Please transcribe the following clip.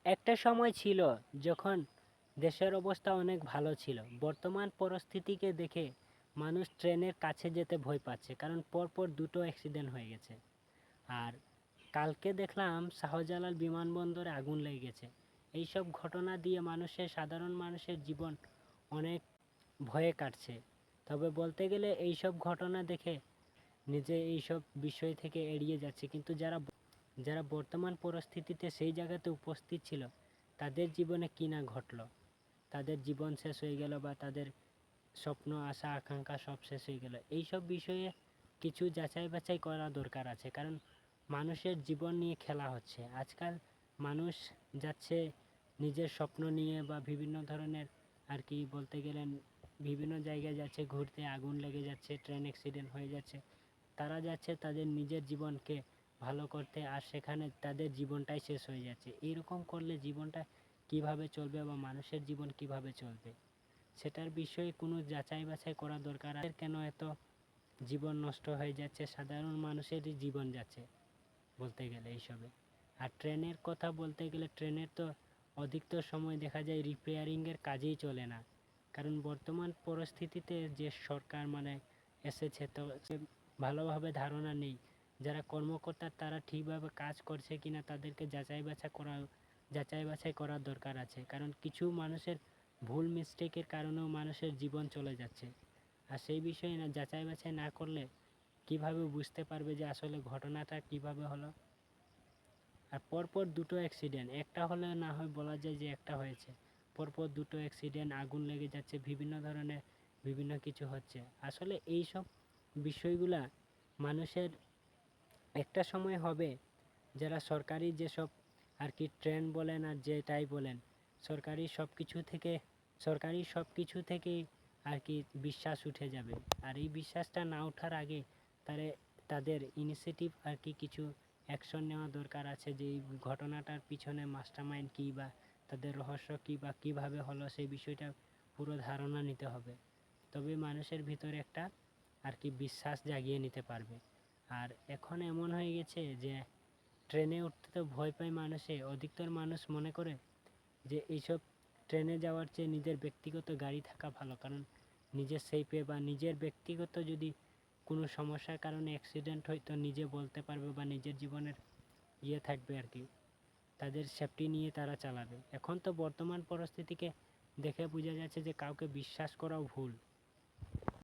একটা সময় ছিল যখন দেশের অবস্থা অনেক ভালো ছিল। বর্তমান পরিস্থিতিকে দেখে মানুষ ট্রেনের কাছে যেতে ভয় পাচ্ছে, কারণ পরপর দুটো অ্যাক্সিডেন্ট হয়ে গেছে। আর কালকে দেখলাম শাহজালাল বিমানবন্দরে আগুন লেগে গেছে। এইসব ঘটনা দিয়ে সাধারণ মানুষের জীবন অনেক ভয়ে কাটছে। তবে বলতে গেলে এইসব ঘটনা দেখে নিজে এইসব বিষয় থেকে এড়িয়ে যাচ্ছে, কিন্তু যারা যারা বর্তমান পরিস্থিতিতে সেই জায়গাতে উপস্থিত ছিল, তাদের জীবনে কি না ঘটলো, তাদের জীবন শেষ হয়ে গেল বা তাদের স্বপ্ন আশা আকাঙ্ক্ষা সব শেষ হয়ে গেল। এইসব বিষয়ে কিছু যাচাই বাছাই করা দরকার আছে, কারণ মানুষের জীবন নিয়ে খেলা হচ্ছে আজকাল। মানুষ যাচ্ছে নিজের স্বপ্ন নিয়ে বা বিভিন্ন ধরনের আর কি বলতে গেলেন বিভিন্ন জায়গায় যাচ্ছে ঘুরতে, আগুন লেগে যাচ্ছে, ট্রেন অ্যাক্সিডেন্ট হয়ে যাচ্ছে। তারা যাচ্ছে তাদের নিজের জীবনকে ভালো করতে, আর সেখানে তাদের জীবনটাই শেষ হয়ে যাচ্ছে। এইরকম করলে জীবনটা কিভাবে চলবে বা মানুষের জীবন কিভাবে চলবে, সেটার বিষয়ে কোনো যাচাই বাছাই করা দরকার। আর কেন এত জীবন নষ্ট হয়ে যাচ্ছে, সাধারণ মানুষেরই জীবন যাচ্ছে বলতে গেলে এইসবে। আর ট্রেনের কথা বলতে গেলে, ট্রেনের তো অধিকতর সময় দেখা যায় রিপেয়ারিংয়ের কাজেই চলে না, কারণ বর্তমান পরিস্থিতিতে যে সরকার এসেছে, তো সে ভালোভাবে ধারণা নেই যারা কর্মকর্তা তারা ঠিকভাবে কাজ করছে কিনা, তাদেরকে যাচাই বাছাই করার দরকার আছে। কারণ কিছু মানুষের ভুল মিস্টেকের কারণেও মানুষের জীবন চলে যাচ্ছে। আর সেই বিষয়ে না যাচাই বাছাই না করলে কিভাবে বুঝতে পারবে যে আসলে ঘটনাটা কিভাবে হলো। আর পরপর দুটো অ্যাক্সিডেন্ট, একটা হলে না হয় বলা যায় যে একটা হয়েছে, পরপর দুটো অ্যাক্সিডেন্ট, আগুন লেগে যাচ্ছে, বিভিন্ন ধরনের বিভিন্ন কিছু হচ্ছে। আসলে এই সব বিষয়গুলা মানুষের একটা সময় হবে, যারা সরকারি যেসব আর কি ট্রেন বলেন আর যেটাই বলেন, সরকারি সব কিছু থেকেই আর কি বিশ্বাস উঠে যাবে। আর এই বিশ্বাসটা না ওঠার আগে তারে তাদের ইনিশিয়েটিভ আর কি কিছু অ্যাকশন নেওয়া দরকার আছে, যে এই ঘটনাটার পিছনে মাস্টারমাইন্ড কী বা তাদের রহস্য কী বা কীভাবে হলো সেই বিষয়টা পুরো ধারণা নিতে হবে। তবে মানুষের ভিতরে একটা আর কি বিশ্বাস জাগিয়ে নিতে পারবে। আর এখন এমন হয়ে গেছে যে ট্রেনে উঠতে তো ভয় পায় মানুষে, অধিকতর মানুষ মনে করে যে এইসব ট্রেনে যাওয়ার চেয়ে নিজের ব্যক্তিগত গাড়ি থাকা ভালো, কারণ নিজের সেফে বা নিজের ব্যক্তিগত যদি কোনো সমস্যার কারণে অ্যাক্সিডেন্ট হয় তো নিজে বলতে পারবে বা নিজের জীবনের থাকবে আর কি, তাদের সেফটি নিয়ে তারা চালাবে। এখন তো বর্তমান পরিস্থিতিকে দেখে বোঝা যাচ্ছে যে কাউকে বিশ্বাস করাও ভুল।